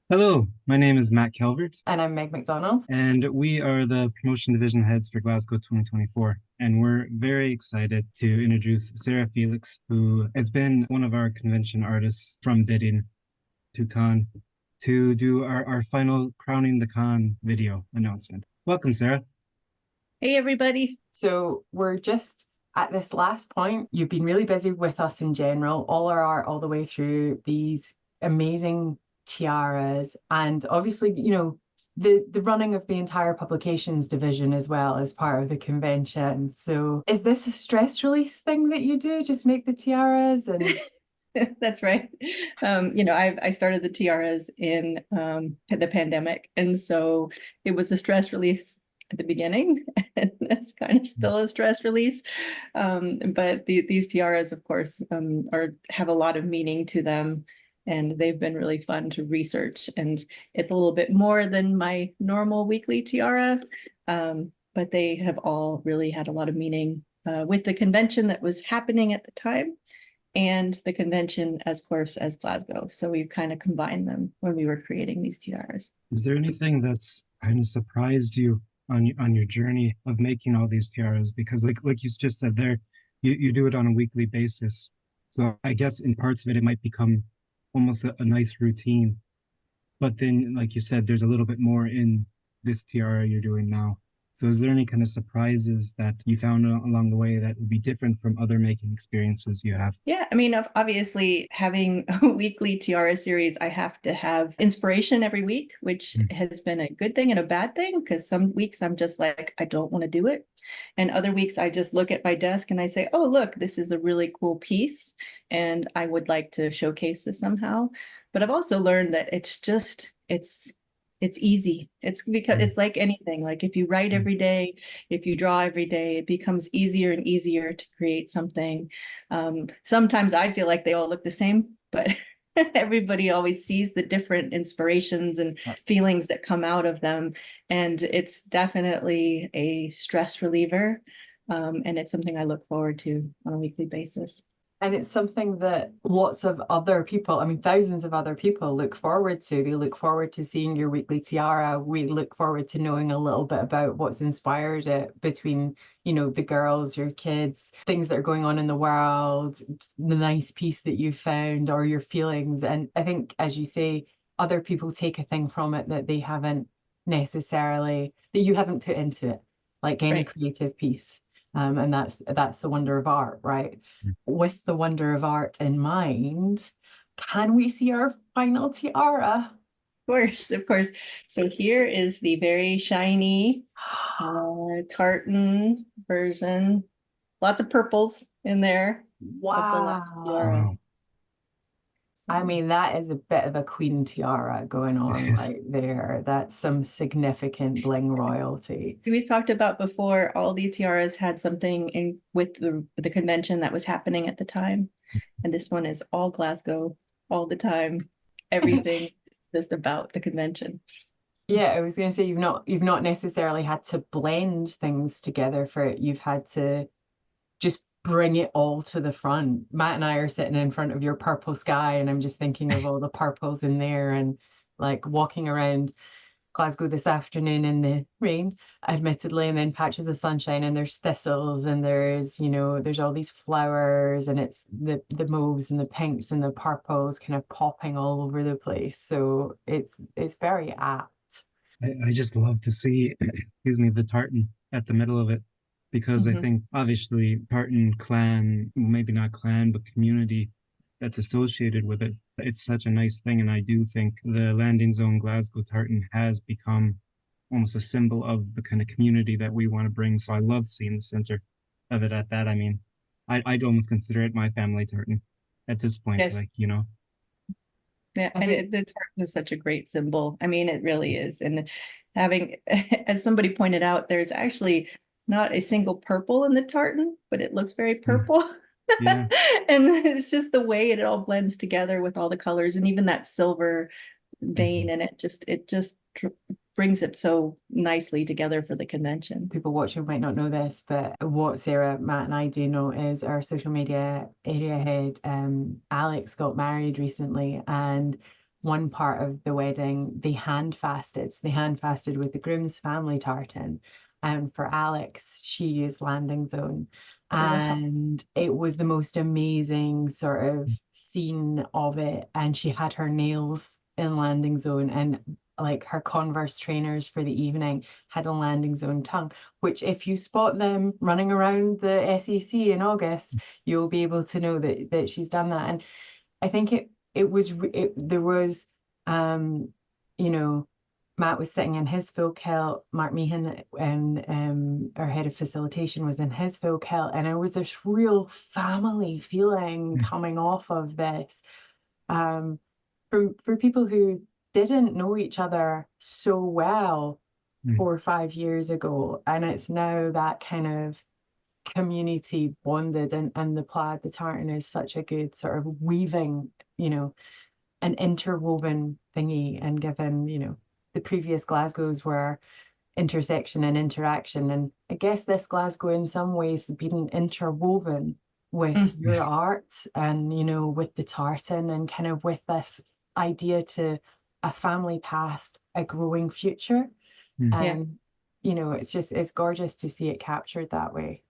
Hello, my name is Matt Calvert, And I'm Meg McDonald. and we are the promotion division heads for Glasgow 2024. And we're very excited to introduce Sarah Felix, who has been one of our convention artists from bidding to Con to do our final Crowning the Con video announcement. Welcome, Sarah. Hey, everybody. So we're just at this last point. You've been really busy with us in general, all our art, all the way through these amazing tiaras. And obviously, the running of the entire publications division as well as part of the convention. So is this a stress release thing that you do? Just make the tiaras and That's right. I started the tiaras in the pandemic, and so it was a stress release at the beginning, and it's kind of still a stress release. But these tiaras, of course, have a lot of meaning to them, and they've been really fun to research. And it's a little bit more than my normal weekly tiara, but they have all really had a lot of meaning with the convention that was happening at the time and the convention, as course, as Glasgow. So we've kind of combined them when we were creating these tiaras. Is there anything that's kind of surprised you on your journey of making all these tiaras? Because like you just said there, you do it on a weekly basis. So I guess in parts of it, it might become almost a nice routine. But then, like you said, there's a little bit more in this tiara you're doing now. So is there any kind of surprises that you found along the way that would be different from other making experiences you have? Yeah, I mean, obviously, having a weekly tiara series, I have to have inspiration every week, which Mm. has been a good thing and a bad thing because some weeks I'm just like, I don't want to do it. And other weeks I just look at my desk and I say, oh, look, this is a really cool piece and I would like to showcase this somehow. But I've also learned that it's easy. It's because Mm. it's like anything. Like if you write Mm. every day, if you draw every day, it becomes easier and easier to create something. Sometimes I feel like they all look the same, but everybody always sees the different inspirations and Uh, feelings that come out of them. And it's definitely a stress reliever. And it's something I look forward to on a weekly basis. it's something that lots of other people, I mean, thousands of other people look forward to. They look forward to seeing your weekly tiara. We look forward to knowing a little bit about what's inspired it between, the girls, your kids, things that are going on in the world, the nice piece that you found or your feelings. And I think, as you say, other people take a thing from it that they haven't necessarily, that you haven't put into it, like any Right. creative piece. And that's the wonder of art, right? With the wonder of art in mind, can we see our final tiara? Of course, of course. So here is the very shiny tartan version. Lots of purples in there of the last tiara. Wow. Wow. I mean, that is a bit of a queen tiara going on Yes. right there. That's some significant bling royalty. We talked about before, all the tiaras had something in with the convention that was happening at the time. And this one is all Glasgow all the time. Everything is just about the convention. Yeah, I was going to say you've not necessarily had to blend things together for it. You've had to just bring it all to the front. Matt and I are sitting in front of your purple sky, and I'm just thinking of all the purples in there and like walking around Glasgow this afternoon in the rain, admittedly, and then patches of sunshine, and there's thistles, and there's all these flowers, and it's the mauves and the pinks and the purples kind of popping all over the place. So it's very apt. I just love to see, excuse me, the tartan at the middle of it because I Mhm. think obviously tartan clan, maybe not clan, but community that's associated with it. It's such a nice thing. And I do think the landing zone Glasgow tartan has become almost a symbol of the kind of community that we want to bring. So I love seeing the center of it at that. I mean, I'd almost consider it my family tartan at this point, Yes. like. Yeah, I and think the tartan is such a great symbol. I mean, it really is. And having, as somebody pointed out, there's actually not a single purple in the tartan, but it looks very Mm. purple. Yeah. And it's just the way it all blends together with all the colors and even that silver vein Mhm. in it. It just brings it so nicely together for the convention. people watching might not know this, but what Sarah, Matt, and I do know is our social media area head, Alex, got married recently, and one part of the wedding, they hand fasted. So they hand fasted with the groom's family tartan. And for Alex, she used Landing Zone. And it was the most amazing sort of scene of it. And she had her nails in Landing Zone, and like her Converse trainers for the evening had a Landing Zone tongue, which if you spot them running around the SEC in August, you'll be able to know that she's done that. And I think there was you know, Matt was sitting in his full kilt, Mark Meehan and our head of facilitation was in his full kilt, and it was this real family feeling coming off of this. For people who didn't know each other so well 4 or 5 years ago, and it's now that kind of community bonded, and the plaid, the tartan is such a good sort of weaving, you know, an interwoven thingy, and given, you know, the previous Glasgows were intersection and interaction, and I guess this Glasgow in some ways has been interwoven with your art, and, you know, with the tartan, and kind of with this idea to a family past, a growing future. And you know, it's gorgeous to see it captured that way.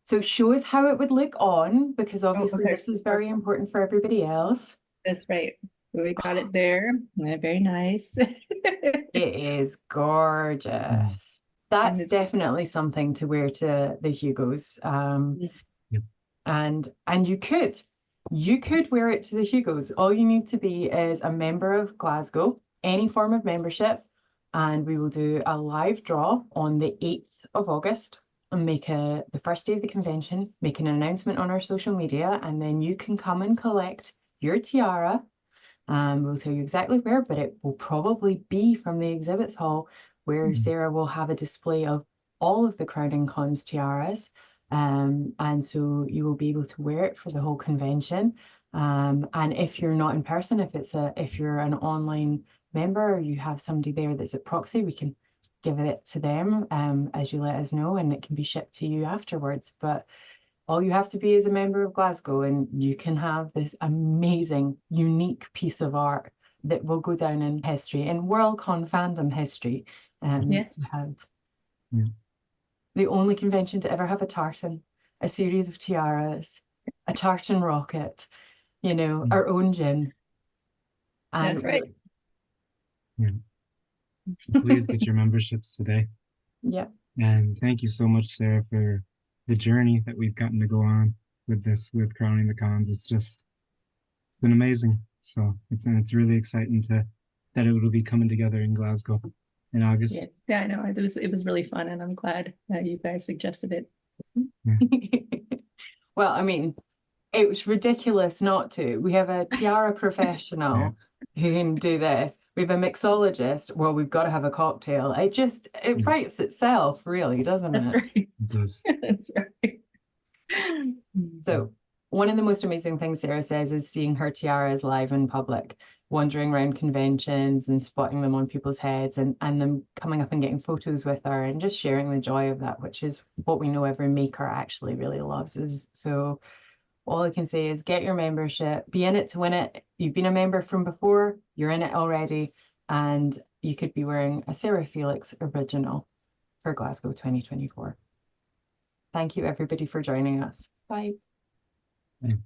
So show us how it would look on, because obviously this is very important for everybody else. That's right. We got it there. Very nice. It is gorgeous. That's definitely something to wear to the Hugos. And you could wear it to the Hugos. All you need to be is a member of Glasgow, any form of membership, and we will do a live draw on the 8th of August and the first day of the convention, make an announcement on our social media, and then you can come and collect your tiara. We'll tell you exactly where, but it will probably be from the exhibits hall, where Sarah will have a display of all of the Crown and Cons tiaras. And so you will be able to wear it for the whole convention. And if you're not in person, if you're an online member, or you have somebody there that's a proxy, we can give it to them as you let us know, and it can be shipped to you afterwards. But all you have to be is a member of Glasgow, and you can have this amazing, unique piece of art that will go down in history, in Worldcon fandom history. Yes. The only convention to ever have a tartan, a series of tiaras, a tartan rocket, you know, our own gin. And that's right. Please get your memberships today. And thank you so much, Sarah, for the journey that we've gotten to go on with with Crowning the Cons. It's been amazing. So it's really exciting that it will be coming together in Glasgow in August. Yeah, I know. It was really fun, and I'm glad that you guys suggested it. Well, I mean, it was ridiculous not to. We have a tiara professional who can do this. We have a mixologist. Well, we've got to have a cocktail. It writes itself, really, doesn't That's it? right. It does. That's right. So one of the most amazing things Sarah says is seeing her tiaras live in public, wandering around conventions and spotting them on people's heads, and them coming up and getting photos with her, and just sharing the joy of that, which is what we know every maker actually really loves. So all I can say is get your membership, be in it to win it. You've been a member from before, you're in it already, and you could be wearing a Sarah Felix original for Glasgow 2024. Thank you, everybody, for joining us. Bye. Bye.